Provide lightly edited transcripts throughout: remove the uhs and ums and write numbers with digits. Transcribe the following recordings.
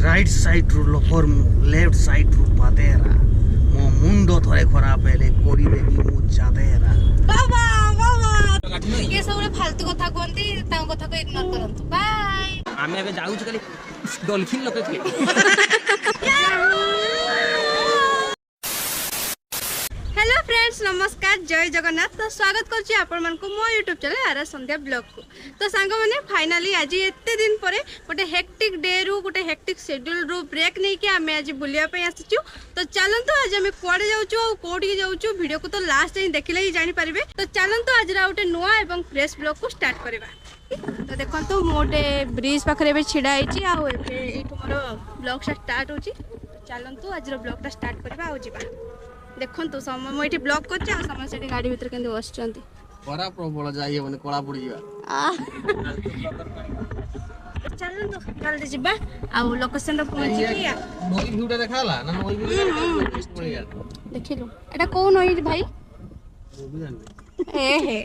Right side रु लफर left side रु पातेरा मो मुंडो थोड़े खराब हेले कोरी देबी मु जातेरा बाबा बाबा ये सब फालतू कथा कहती तांको कथा को इग्नोर करंतु बाय आमे अबे जाऊ छ खाली डॉल्फिन लोके थे हेलो फ्रेंड्स नमस्कार जय जगन्नाथ तो स्वागत करछि आपण मन को मो YouTube channel are Sandhya blog को तो सांग माने फाइनली आज एते दिन परे गोटे हेक्टिक डे रु गोटे हेक्टिक शेड्यूल रु ब्रेक नै कि आमे आज बुलिया पे आसीछु तो चलंतु आज आमे कोडे जाउछु और कोडी जाउछु वीडियो को तो लास्ट टाइम देखिले ही जानि परिबे तो चलंतु आज राउटे नुआ एवं फ्रेश ब्लॉग को स्टार्ट करबा तो देखंतु मोटे ब्रिज पाखरे बे छिडा आइछि आ एठो मोर ब्लॉग स्टार्ट होछि चलंतु आज रो ब्लॉग टा स्टार्ट करबा आ जिबा देखंतु समय मो एठी ब्लॉक करछि आ समय सेठी गाड़ी भीतर केंदे बसचंती बड़ा प्रबल जाई माने कोला पड़ी जीवा चलंतु जल्दी जिबा आ लोकेशन रे पहुंची गया नई व्यूटा देखाला ना नई व्यू बढ़िया देखिलु एटा को नई भाई वो भी जान ए हे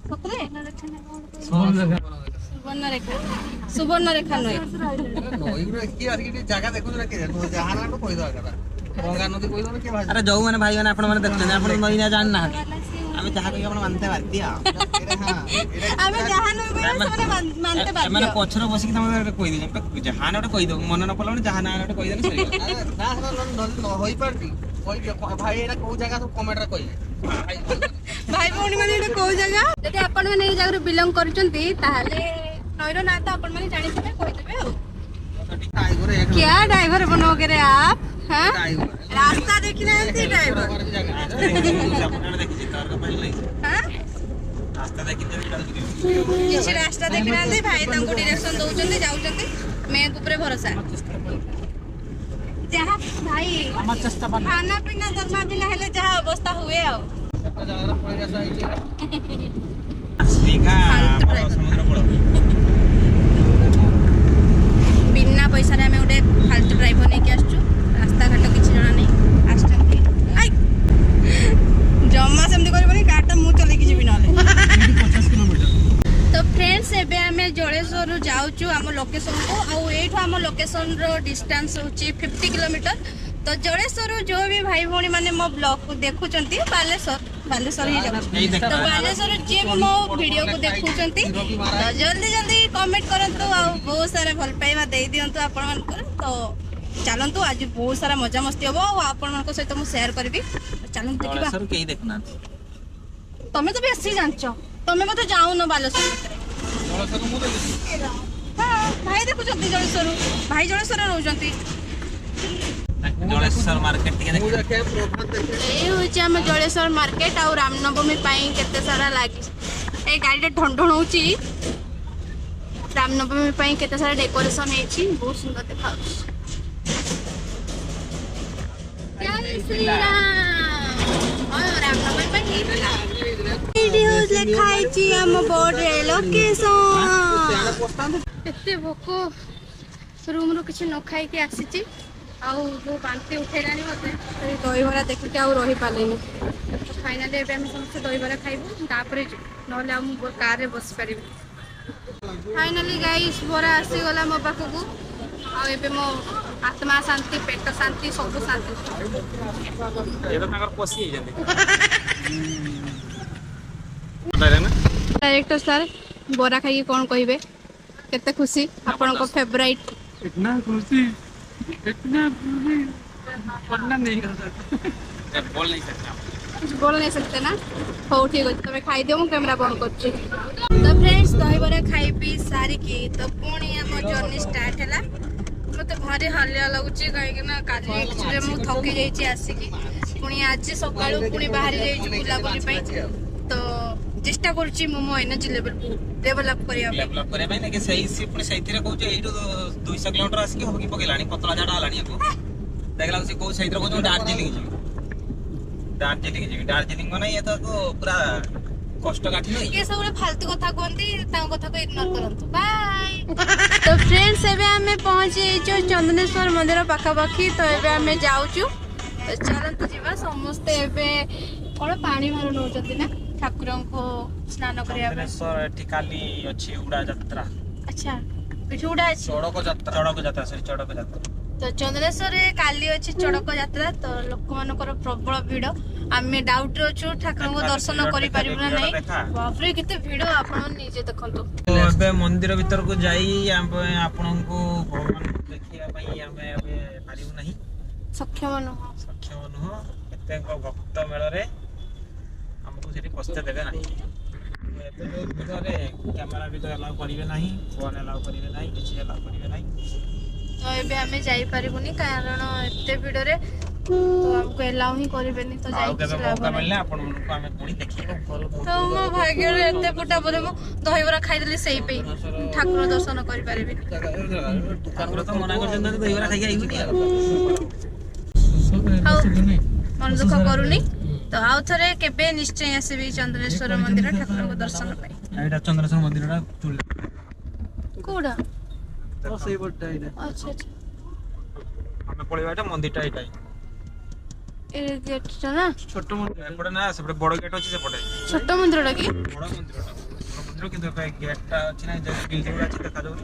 पकरे सुवर्ण रेखा नई नई रे की आज की जगह देखु ना के जहाना को कोई दरकार गंगा नदी कोई दर के भाई अरे जाऊ माने भाई माने आपण माने देखते आपण नई ना जान ना आमे जहा कहि आपण मानते बाती आ आमे जहान माने मानते बाती माने पछरो बसी कि तमे कहि दे जहान ओटे कहि दो मन न पड़ला जहान ओटे कहि देने सही ना न होई पार्टी कोई भाई एटा को जगह तो कमेंट रे कहि भाई भौणी माने एटा को जगह जदि आपण माने ए जगह बिलोंग करचंती ताहाले नईरो ना तो आपण माने जानि तमे कहि देबे क्या ड्राइवर बनोगे रे आप हां रास्ता देखिना एंती ड्राइवर हां रास्ता देखि किसी रास्ता देखिना एंती भाई तांको डायरेक्शन दउचंती जाउचंती मैं ऊपर भरोसा जहां भाई खाना पीना दरमा बिना हेले जहां अवस्था हुए आ स्पीका समुद्र पड़ो बिना पैसा रे हमें उडे फालतू ड्राइवर नै के आछू रास्ता घाट किछि जणा नै आछंती आई जम्मा सेमती करबनी गाटा मु चले कि जिबि नले 50 किलोमीटर तो फ्रेंड्स एबे हमें जलेश्वर रु जाउचू हम लोकेशन को आ एठो हम लोकेशन रो डिस्टेंस होची 50 किलोमीटर तो जलेश्वर जो भी भाई भौणी माने मो ब्लॉग को देखुचंती बालेश्वर ही जाउ तो बालेश्वर जे भी मो वीडियो को देखुचंती तो जल्दी कमेंट करंतु आ बहुत सारा भल पाइबा दे दियंतु आपण मन कर तो चलंतु आज बहुत सारा मजा मस्ती होबो आ आपण मन को सहित मु शेयर करबी चलंतु देखिबा सर केही देखना तमे तो बेसी जानचो तमे मते जाऊ न बालेश्वर जलेश्वर मु देखि हां भाई देखुचंती जलेश्वर भाई जलेश्वर रहउचंती जलेश्वर मार्केट टिके मु देखे प्रोग्राम देखे ए होची हम जलेश्वर मार्केट और रामनवमी पाई केते सारा लागी ए गाड़ी ढंढण होची रामनवमी पाई केते सारा डेकोरेशन हेची बहुत सुंदर देखाउछ जय श्री राम हां रामनवमी पाई वीडियोस लिखाई छी हम बोर्ड रे लोकेशन एते भोको रूम रो किछ न खाई के आसी छी आउ जो बांती उठेलानी मते दही बरा देखि आउ रही पालेनी तो फाइनली एबे हम समस्त दही बरा खाइबो तापरे नले हम कार रे बस परिबो फाइनली गाइस बरा आसी गला मो पाखकू आ एबे मो आत्मा शांति पेट शांति सब शांति ये तो नगर पोसी जंदी डायरेक्टर सर बरा खाई कोन कहिबे केते खुशी आपन को फेवरेट इतना खुशी पढ़ना नहीं कर सकते बोल नहीं सकता कुछ बोल नहीं सकते ना हो ठीक है तुम्हें खाई दियो कैमरा बंद कर तो फ्रेंड्स दही बरा खाई पी सारी की तो पुणी हम जर्नी स्टार्ट हैला मते भारी हालिया लागुची काहे ना काली एक्चुअली मु थकी जाईची आसी की पुणी आज सकाळू पुणी बाहरी जाईची बुला बुली पई तो चेष्टा करछि मो एनर्जी लेवल डेवलप करिया पई ने के सही से पुणी सही थिरे कहू जे एटो 200 किलोमीटर आसी के होगी पकेलानी पतला जाडा हलानी को देखला से को सही थिरे कहू दार्जिलिंग माने ये तो पूरा कष्ट काठी नहीं ये सब फालतू कथा कहती तांको कथा को इग्नोर करंतु बाय तो फ्रेंड्स एबे हमें पहुंचे जो चंदनेश्वर मंदिर पाखा पाखी तो एबे हमें जाउचू तो चलंतु जीवा समस्त एबे कोन पानी मारो नउचती ना ठाकुरन को स्नान करिया चंदनेश्वर टिकाली अछि उडा यात्रा अच्छा ପିଠି ଗୁଡ଼ା ଅଛି ଚଡ଼କ ଯାତ୍ରା ସରି ଚଡ଼କ ଯାତ୍ରା। ତ ଚନ୍ଦନେଶ୍ୱରରେ କାଲି ଅଛି ଚଡ଼କ ଯାତ୍ରା ତ ଲୋକମାନଙ୍କର ପ୍ରବଳ ଭିଡ଼ ଆମେ ଡାଉଟରେ ଅଛୁ ଠାକୁରଙ୍କ ଦର୍ଶନ କରିପାରିବୁ ନା ନାହିଁ ବାପରେ କେତେ ଭିଡ଼ ଆପଣ ନିଜେ ଦେଖନ୍ତୁ ତ ଏବେ ମନ୍ଦିର ଭିତରକୁ ଯାଇ ଆମେ ଆପଣଙ୍କୁ ଭଗବାନଙ୍କୁ ଦେଖିବା ପାଇଁ ଆମେ ଏବେ ପାରିବୁ ନାହିଁ ସକ୍ଷମ ନୁହଁ ଏତେଙ୍କ ଭକ୍ତ ମେଳରେ ଆମକୁ ସେଠି ପଶିତେ ଦେବେ ନାହିଁ ଏବେ ଯୋଉ ଭିଡ଼ରେ କ୍ୟାମେରା ବି ତ ଆଲାଉ କରିବେ ନାହିଁ ଫୋନ୍ ଆଲାଉ କରିବେ ନାହିଁ କିଛି ଆଲାଉ କରିବେ ନାହିଁ ତ ଏବେ ଆମେ ଯାଇପାରିବୁନି କାରଣ ଏତେ ଭିଡ଼ରେ ତ ଆମକୁ ଏଲାଉ ହିଁ କରିବେନି ତ ଆଉ କେବେ ଯାଇକି ମୌକା ମିଳିଲେ ଆପଣମାନଙ୍କୁ ଆମେ ପୁଣି ଦେଖିବୁ ତ ମୋ ଭାଗ୍ୟରେ ଏତେ ଫୁଟା ପରେ ମୁଁ ଦହିବରା ଖାଇଦେଲି ସେଇ ପାଇଁ ଠାକୁର ଦର୍ଶନ କରିପାରିବିନି ଠାକୁର ତ ମନା କରିଛନ୍ତି ଦହିବରା ଖାଇକି ଆଇବୁନି ଆଉ ହଉ ମନ ଦୁଃଖ କରୁନି ତ ଆଉ ଥରେ କେବେ ନିଶ୍ଚୟ ଆସିବି ଚନ୍ଦନେଶ୍ୱର ମନ୍ଦିର ଠାକୁରଙ୍କ ଦର୍ଶନ ପାଇଁ ଏଇଟା ଚନ୍ଦ୍ରେଶ୍ୱର ମନ୍ଦିରଟା କୋଉଟା ସେଇପଟଟା ଏଇଟା ଆଚ୍ଛା ଆଚ୍ଛା ଆମେ ପଳେଇବା ଏଇଟା ମନ୍ଦିରଟା ଏଇଟା ଏ ଗେଟଟା ନା ଛୋଟ ମନ୍ଦିର ଏପଟେ ନା ସେପଟେ ବଡ଼ ଗେଟ୍ ଅଛି ସେପଟେ ଛୋଟ ମନ୍ଦିରଟା କି ବଡ଼ ମନ୍ଦିର କିନ୍ତୁ ଏବେ ଗେଟ୍ଟା ଅଛି ନା ଯୋଉ ବିଲ୍ଡିଂ ଅଛି ଦେଖାଯାଉନି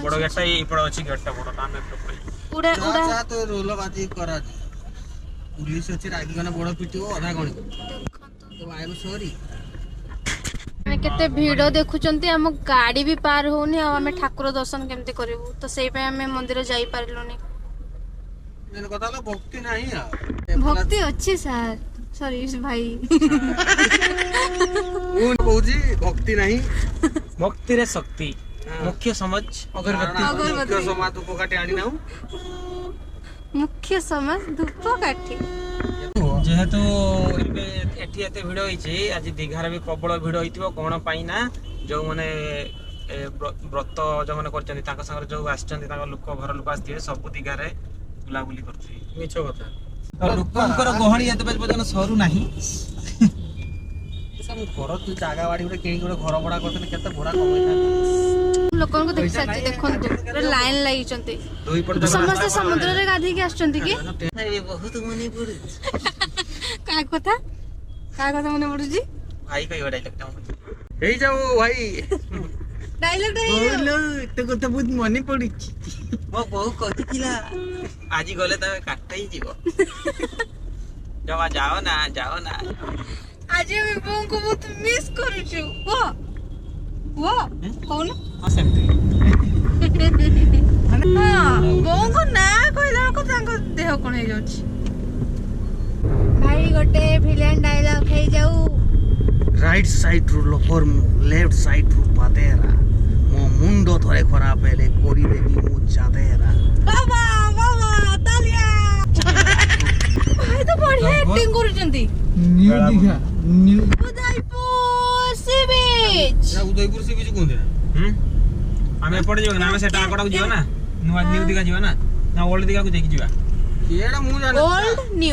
ବଡ଼ ଗେଟ୍ଟା ଏଇପଟେ ଅଛି ଗେଟ୍ଟା ବଡ଼ ଆମେ ଏପଟେ ପଳେଇବା ଉଡ଼ା ଉଡ଼ା ତ ରୋଲ ବାଜି କରା ପୁଲିସ ଅଛି ରାଗିଗନେ ବଡ ପିଟିବ ଅଧା ଗଣିବ ତ ଆଇବ ସରି ଆମେ କେତେ ଭିଡ଼ ଦେଖୁଛନ୍ତି ଆମ ଗାଡ଼ି ବି ପାର ହଉନି ଆଉ ଆମେ ଠାକୁର ଦର୍ଶନ କେମିତି କରିବୁ ତ ସେଇ ପାଇଁ ଆମେ ମନ୍ଦିର ଯାଇପାରିଲୁନି ମେନ୍ କଥା ହେଲା ଭକ୍ତି ନାହିଁ ଆଉ ଭକ୍ତି ଅଛି ସାର୍ ସରି ଭାଇ ମୁଁ କହୁଛି ଭକ୍ତି ନାହିଁ ଭକ୍ତିରେ ଶକ୍ତି ମୁଖ୍ୟ ସମାଜ ଅଗରବତୀ ମୁଖ୍ୟ ସମାଜ ଉପକାଟି ଆଣି ନାଉ ମୁଖ୍ୟ ସମାଜ ଧୂପକାଠି ଯେହେତୁ ଏବେ ଏଠି ଏତେ ଭିଡ଼ ହେଇଛି ଆଜି ଦୀଘାରେ ବି ପ୍ରବଳ ଭିଡ଼ ହେଇଥିବ କଣ ପାଇଁ ନା ଯୋଉମାନେ ବ୍ରତ ଯୋଉମାନେ କରିଛନ୍ତି ତାଙ୍କ ସାଙ୍ଗରେ ଯୋଉ ଆସିଛନ୍ତି ତାଙ୍କ ଲୋକ ଘର ଲୋକ ଆସିଥିବେ ସବୁ ଦୀଘାରେ ବୁଲାବୁଲି କରୁଛି ମିଛ କଥା ଲୋକଙ୍କର ଗହଳି ଏତେ ପର୍ଯ୍ୟନ୍ତ ସରୁ ନାହିଁ ଘର ଜାଗା ବାଡି ଗୋଟେ କିଣିକି ଗୋଟେ ଘର ଭଡା କରିଥିଲେ କେତେ ଭଡା କମେଇଥାନ୍ତି ଲୋକଙ୍କୁ ଦେଖି ସାରିଛି ଦେଖନ୍ତୁ ଲାଇନ ଲାଗିଛନ୍ତି ସମସ୍ତେ ସମୁଦ୍ରରେ ଗାଧେଇକି ଆସୁଛନ୍ତି କି ବହୁତ ମନେ ପଡୁଛି କାହା କଥା ମନେ ପଡୁଛି ଭାଇ କହିବା ଡାଇଲଗଟା ହେଇଯାଉ ଭାଇ ଡାଇଲଗଟା ଏତେ କଥା ବହୁତ ମନେ ପଡୁଛି ମୋ ବୋଉ କହିଥିଲା ଆଜି ଗଲେ ତମେ କାଟ ହେଇଯିବ ଜମା ଯାଅ ନା ଆଜି ଆମେ ବୋଉଙ୍କୁ ବହୁତ ମିସ୍ କରୁଛୁ କହୁନ ହଁ ସେମିତି ବୋଉଙ୍କ ନାଁ କହିଲା ବେଳକୁ ତାଙ୍କ ଦେହ କଣ ହେଇଯାଉଛି ଭାଇ ଗୋଟେ ଭିଲିଆନ ଡାଇଲଗ ହେଇଯାଉ ରାଇଟ୍ ସାଇଡ୍ ରୁ ଲୋଫର ଲେଫ୍ଟ ସାଇଡ୍ ରୁ ପାତେରା ମୋ ମୁଣ୍ଡ ଥରେ ଖରାପ ହେଲେ କରିଦେବି ମୁଁ ଚାଦେରା ବାବା ତାଲିଆ ଭାଇ ତ ବଢିଆ ଆକ୍ଟିଂ କରୁଛନ୍ତି new Digha new Udaipur sea beach Udaipur sea beach କୁହନ୍ତି ଆମେ ଏପଟେ ଯିବା ନା ଆମେ ସେଟା ଆଗଟାକୁ ଯିବା ନା ନୂଆ ନ୍ୟୁ ଦିଘା ଯିବା ନା ଓଲ୍ଡ ଦିଘାକୁ ଯାଇକି ଯିବା ଏଇଟା ମୁଁ ଜାଣିନି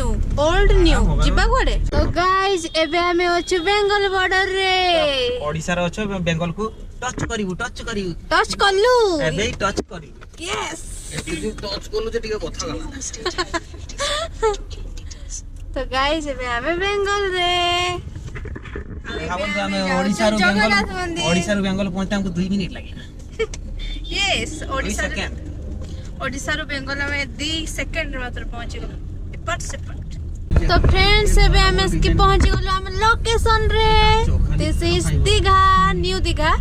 ଓଲ୍ଡ ନ୍ୟୁ ଯିବା କୁଆଡେ ତ ଗାଇଜ ଏବେ ଆମେ ଅଛୁ ବେଙ୍ଗଲ ବର୍ଡର ରେ ଓଡିଶାର ଅଛ ବେଙ୍ଗଲକୁ ଟଚ୍ କଲୁ ଏବେ ଟଚ୍ କରିବୁ ୟେସ୍ ଏଠି ଯୋଉ ଟଚ୍ କଲୁ ଯେ ଟିକେ କଥା ଗଲା ତ ଗାଇଜ ଏବେ ଆମେ ବେଙ୍ଗଲ ରେ ଭାବନ୍ତୁ ଆମେ ଜଗନ୍ନାଥ ମନ୍ଦିର ଓଡିଶାରୁ ବେଙ୍ଗଲ ପହଞ୍ଚତେ ଆମକୁ 2 ମିନିଟ୍ ଲାଗିଲା ୟେସ୍ 2 ସେକେଣ୍ଡ ओडिशारू बेंगल में 2 सेकंड मात्र पहुंची गलो एपट सेपट तो फ्रेंड्स एबे हम इसकी पहुंची गलो हम लोकेशन रे this is Digha new Digha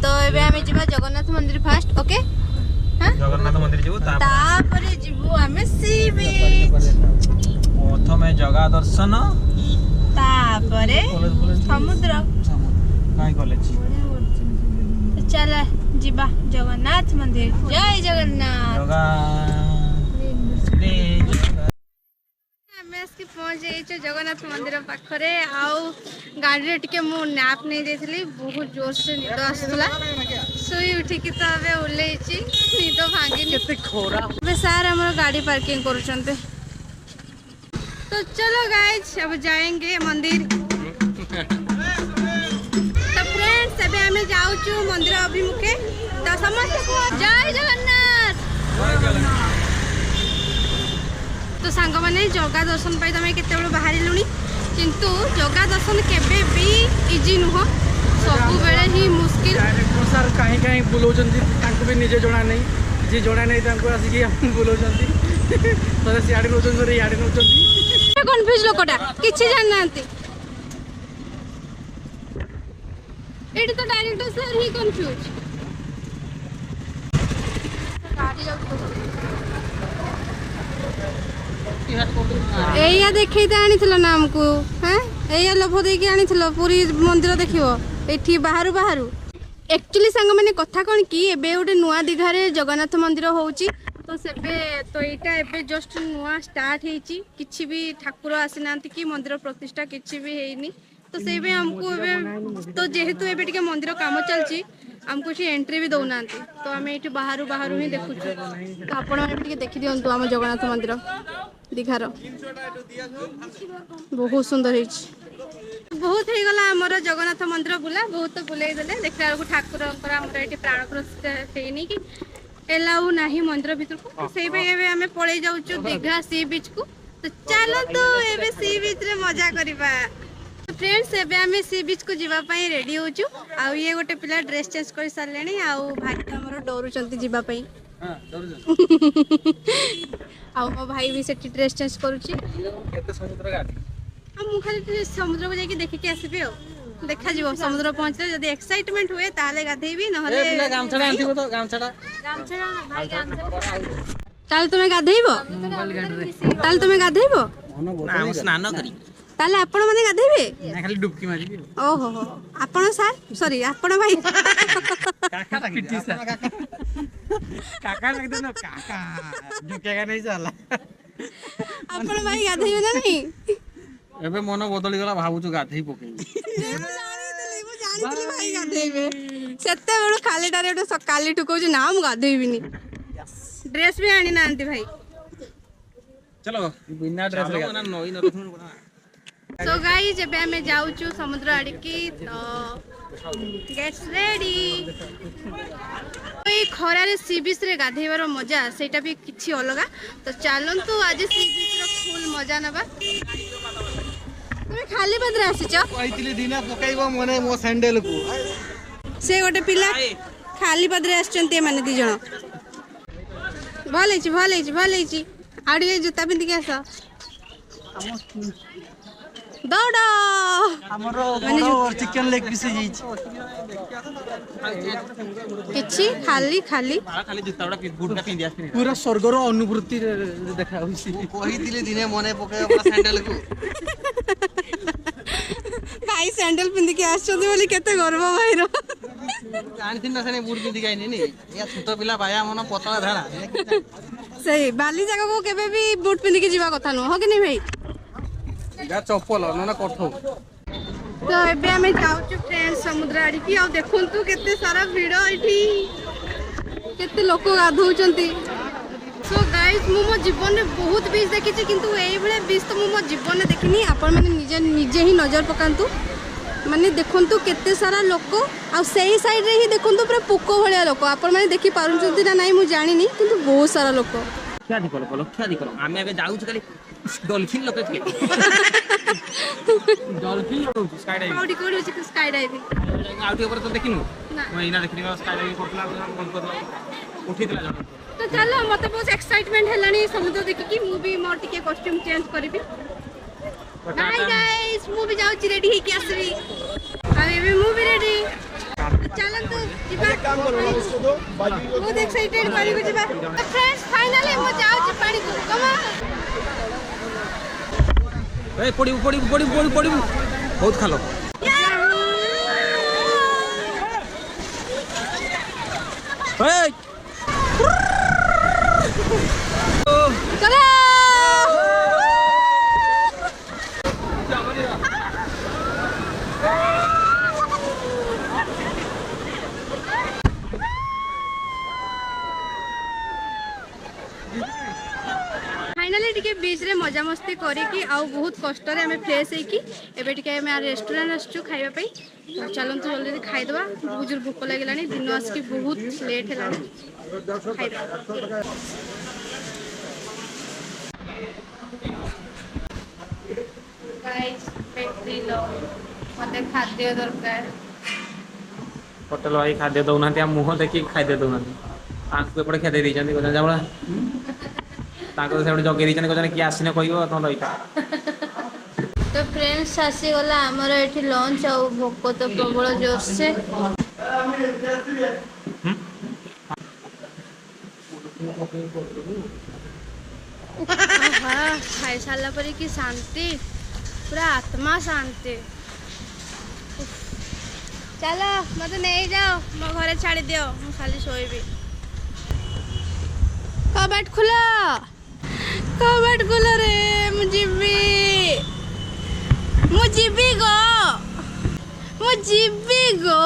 तो एबे हम जिबा जगन्नाथ मंदिर फास्ट ओके हां जगन्नाथ मंदिर जीवो तापरे जिबो हम सी बीच प्रथमे जगह दर्शन तापरे समुद्र काई कॉलेज चल जिबा जगन्नाथ मंदिर जय जगन्नाथ आमेस्की पहुंच जाइए जगन्नाथ मंदिर पाखरे आउ गाड़ी रे टिके मु नैप नहीं देथली बहुत जोर से निद आसुला सोई उठिकी तो अबे ओल्लेची निद भांगी केते खोरा अबे सार हमर गाड़ी पार्किंग करूचंते तो चलो गाइस अब जाएंगे मंदिर फ्रेंड्स अबे हमें जाऊचु मंदिर अभिमुखे तो समस्त जय जगन्नाथ तो सांग माने जगा दर्शन पाई तमे केते बेलो बाहरी लुनी किंतु जगा दर्शन केबे भी इजी नुह सब बेले ही मुश्किल डायरेक्टर सर कहीं कहीं बुलाउଛନ୍ତି ତାଙ୍କୁ ବି ନିଜେ ଜଣା ନାହିଁ ଯିଏ ଜଣା ନାହିଁ ତାଙ୍କୁ ଆସିକି ଆମକୁ ବୁଲାଉଛନ୍ତି ଥରେ ସିଆଡ଼େ ନେଉଛନ୍ତି ଥରେ ଇଆଡ଼େ ନେଉଛନ୍ତି कन्फ्यूज लोकटा किछि जान नांती एटी तो डायरेक्टर सर ही कंफ्यूज गाड़ी एया देखैते आनिथिलो ना हमकु हैं एया लोभ देकी आनिथिलो पूरी मंदिर देखियो एठी बाहरु बाहरु एक्चुअली सांग माने कथा कोन की एबे गोटे नुआ दिघारे जगन्नाथ मंदिर होउची तो सेबे तो एटा एबे जस्ट नुआ स्टार्ट हेची किछि भी ठाकुर आसी नांती कि मंदिर प्रतिष्ठा किछि भी हेइनी तो सेबे हमकु एबे तो जेहेतु एबे टिके मंदिर काम चलची हमको सी एंट्री भी दौना तो आम ये बाहर बाहर ही देखु तो आपड़ी देखी दिंतु आम जगन्नाथ मंदिर दीघार बहुत सुंदर है बहुत हो गला आमर जगन्नाथ मंदिर बुला बहुत बुले देले देखला बेलू ठाकुर ये प्राण प्रतिष्ठा ହେଇନି कि एलाउ ना मंदिर भीतर को से आम पलि जाऊँ दीघा सी बीच को तो चलो तो ये सी बीच रे मजा करवा फ्रेंड्स एबे आमे सी बीच को जीवा पई रेडी होचु आ ये गोटे पिला ड्रेस चेंज कर सारलेनी आ भाई हमरो डरू चंती जीवा पई हां डरू आ मो भाई भी सेठी ड्रेस चेंज करूची केते समुद्र गाडी आ मु खाली समुद्र को जाके देखि के आसीबे ओ देखा जीवो समुद्र पहुंचले जदी एक्साइटमेंट हुए ताले गाधेबी न हले ए गामछड़ा आंथिबो तो गामछड़ा भाई गामछड़ा ताल तुमे गाधेइबो ताल तुमे गाधेइबो ना हम स्नान करी ताले आपण माने गाधेबे ना खाली डुबकी मारी ओहो हो आपण सर सॉरी आपण भाई काका पिटी सा काका लग दे ना काका झुकेगा नहीं जाला आपण भाई गाधेबे ना नहीं एबे मन बदली गला भाबुछु गाधेई पके जानितली भाई गाधेबे सेते बेलु खाली डारे सकाली ठुकौछु ना हम गाधेबिनी ड्रेस भी आनी नांती भाई चलो बिना ड्रेस रे ना नई न रखन सो गाइस जब हमें जाऊचु समुद्र आड़की तो गेट्स रेडी तो ये खरा रे सी बीच रे गाधेबार मजा सेटा भी किछि अलगा तो चलंतु आज सी बीच रो फुल मजा नबा तुम खाली बदरे आसीच कहितली दिना पकाइबो मने मो सैंडल को से गोटे पिला खाली बदरे आछंती माने दी जण भलेची आड़ी जूता पिंधि के आस दौड़ चिकन लेग पीस किछि खाली खाली खाली जूताडा बुटका पिंदिया पूरा स्वर्गर अनुभूति देखा होइसी कहितली दिने मने पकाइबो सैंडल को भाई सैंडल पिंधि के आछंती बोली केते गर्व भाई रो जानथिन ना सने बूट पिंधि गाइनी नी या छोट पिला बाया मन पतला धाड़ा सही बाली जगह को केबे भी बूट पिंधि के जीवा कथा न हो कि नहीं भाई जा चप्पल न कठो तो एबे हमें जाउछु फ्रेंड समुद्र आड़ी की आ देखंतु केते सारा भीड़ एठी केते लोक गाधौचंती सो गाइस मु मो जीवन में बहुत बीच देखिछि किंतु एई भले बीच तो मु मो जीवन में देखिनी आपण माने निजे ही नजर पकांतु माने देखंतु केते सारा लोक आ सेही साइड रे ही देखंतु पूरा पोको भलिया लोक आपण माने देखि पारुचंती ना नाही मु जानिनी किंतु बहुत सारा लोक क्या दिकलो आमे आगे जाउछु खाली डॉल्फिन लोक थे डॉल्फिन लोक स्काई डाइविंग आउडी कोडी अछि स्काई डाइविंग आउटी ऊपर तो देखिनु ना मैं इना देखनी स्काई डाइविंग करतला बंद करला उठितला जण तो चलो मते बहुत एक्साइटमेंट हेलानी समुद्र देखि कि मु भी मोर टिके कॉस्ट्यूम चेंज करबी बाय गाइस मु भी जाउ रेडी ही के आसबी अभी भी मु भी रेडी चलन तो जीवा बहुत एक्साइटेड पानी को जीवा फ्रेंड्स फाइनली मु जाउ पानी को कम ए पड़ी बहुत खालो ए चलो फाइनली टिके बीच रे मजा मस्ती करिकी आउ बहुत कष्ट रे हमें फ्रेश हेकी एबे टिके हमें रेस्टोरेंट आसचु खाइबा पई तो चलन तो जल्दी खाइ दबा बहुत जोर भूख लागलानी दिन आसकी बहुत लेट हेलानी खाइ दबा गाइस पेट्री लो मते खाद्य दरकार ହୋଟେଲ ଭାଇ ଖାଦ୍ୟ ଦଉନାହାନ୍ତି ଆମ ମୁହଁ ଦେଖିକି ଖାଦ୍ୟ ଦଉନାହାନ୍ତି ତାଙ୍କୁ ଏପଟେ ଖେଦେଇ ଦେଇଛନ୍ତି କହୁଛନ୍ତି ଯାବଳା ତାଙ୍କୁ ତ ସେପଟେ ଜଗେଇ ଦେଇଛନ୍ତି କହୁଛନ୍ତି କିଏ ଆସିନେ କହିବ ତମ ଦଇଟା ତ ଫ୍ରେଣ୍ଡସ୍ ଆସିଗଲା ଆମର ଏଠି ଲଞ୍ଚ ଆଉ ଭୋକ ତ ପ୍ରବଳ ଜୋରସେ ଖାଇ ସାରିଲା ପରେ କି ଶାନ୍ତି ପୁରା ଆତ୍ମା ଶାନ୍ତି ଚାଲ ମତେ ନେଇଯାଅ ମୋ ଘରେ ଛାଡ଼ି ଦିଅ ମୁଁ ଖାଲି ଶୋଇବି କବାଟ ଖୋଲ ରେ ମୁଁ ଯିବି ଗୋ ମୁଁ ଯିବି ଗୋ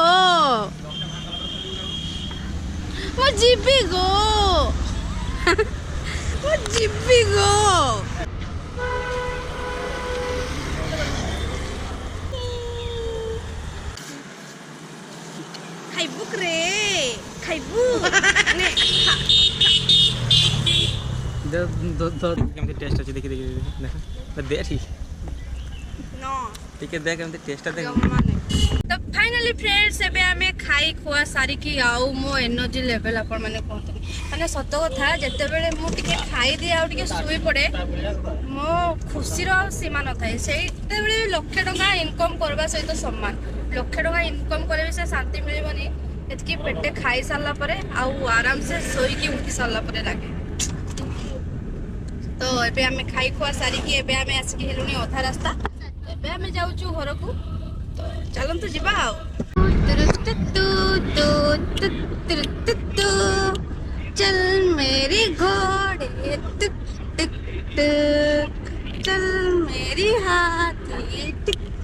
ଖାଇବୁ ରେ ଖାଇବୁ ନେ କେମିତି ଟେଷ୍ଟ ଅଛି ଦେଖି ଦେଖି ଦେ ଠିକ नो ଟିକେ ଦେ କେମିତି ଟେଷ୍ଟଟା ଦେଖ तो फाइनली फ्रेंड्स एबे आमे खाई खुआ सारी की आउ मो एनर्जी लेवल आपण माने कहते माने सत कथा जते बेले मु टिके खाई दे आ टिके सुई पड़े मो खुशी रो सीमा न थाए सेते बेले लाख टका इनकम करबा सहित सम्मान लाख टका इनकम करे से शांति मिलबनी एतकी पेटे खाई सारला परे आउ आराम से सोई की उठी सारला परे लागे तो एबे आमे खाई खुआ सारी की एबे आमे आसी हेलुनी अधा रास्ता एबे आमे जाउछु घर को तो चलन तो जीवा आओ चल मेरी घोड़े चल मेरी हाथी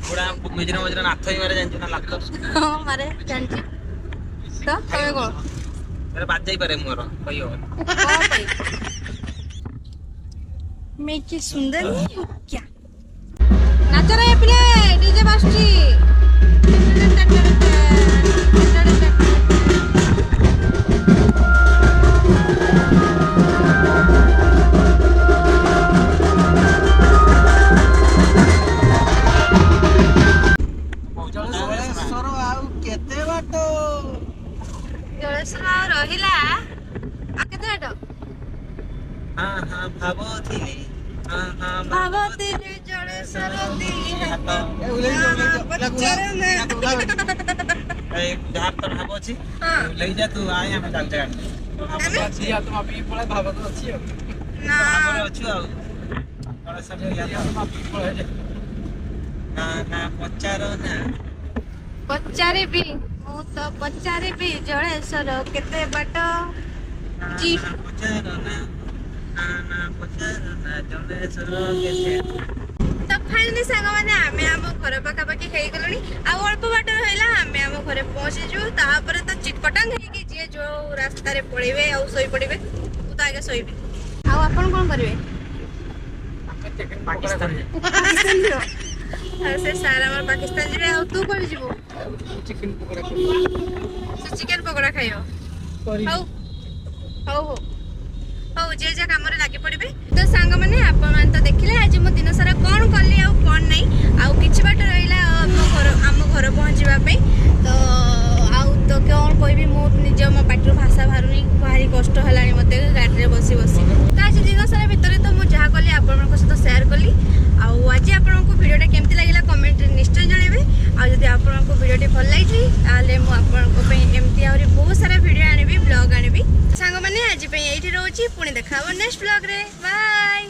ପୁରା ମଝିରେ ମଝିରେ ନାଥ ହିଁ ମାରେ ଜାଣିଛୁ ନା ଲାତ हाँ मारे जानची तो तमे को मेरे बाज जाई पारे मोर कहियो मैं की सुंदर नहीं हूँ क्या नाच रहे पिले डीजे बाजती जलेश्वर रहिला आ केते बाटो हां हां भाबोथिली हां हां भावती जलेश्वर दी हाथ ए जहार तो भाबो अछि हां ले जा तू आय हम जाग जगह या तुम अभी पळे भावत अछि ना हमरे अछु आ बड़ा सब या तुम अभी पळे ना ना पचारो ना पचारिबी मु तो पचारिबी जलेश्वर केते बाटो जी पचारो ना ना पचारो ना जलेश्वर केते तो फाइनली सांग माने आमे हम घर पाखा पाखी हेई गलनी आ अल्प बाट रहला आमे हम घरे पहुंची जु तापर तो चिटपटांग हे कि जे जो रास्ता रे पड़िबे आ सोई पड़िबे तू तो आगे सोईबे आ अपन कोन करबे पाकिस्तान पाकिस्तान जो से सारा हमर पाकिस्तान जे आ तू कोन जीवो चिकन पकोड़ा से चिकन पकोड़ा खाइयो करी हौ हौ हो हौ जे जे काम रे लागि पड़िबे तो सांग माने आपण मान तो देखिले आज मो दिन सारा कोन करली आ कोन नै आ किछ बाट रहिला हम घर पहुंचीबा पे तो आउ तो कोन कहबी मो निजे मो पाटर भाषा भारुनी भारी कष्ट हलानी मते गाड़ी रे बसी बसी तो आज दिन सारा भितरे तो मु जहा कहली आपण को साथ शेयर करली आ आज आपण को वीडियोटा केमती लागिला कमेंट रे निश्चय जणेबे आ जदि आपण को वीडियोटी भल लागिछि ताले मु आपण को पे एमती आउरी बहुत सारा वीडियो आनिबी ब्लॉग आनिबी सांग माने आज पे एठी रहउची पुणी देखाबो नेक्स्ट ब्लॉग रे बाय।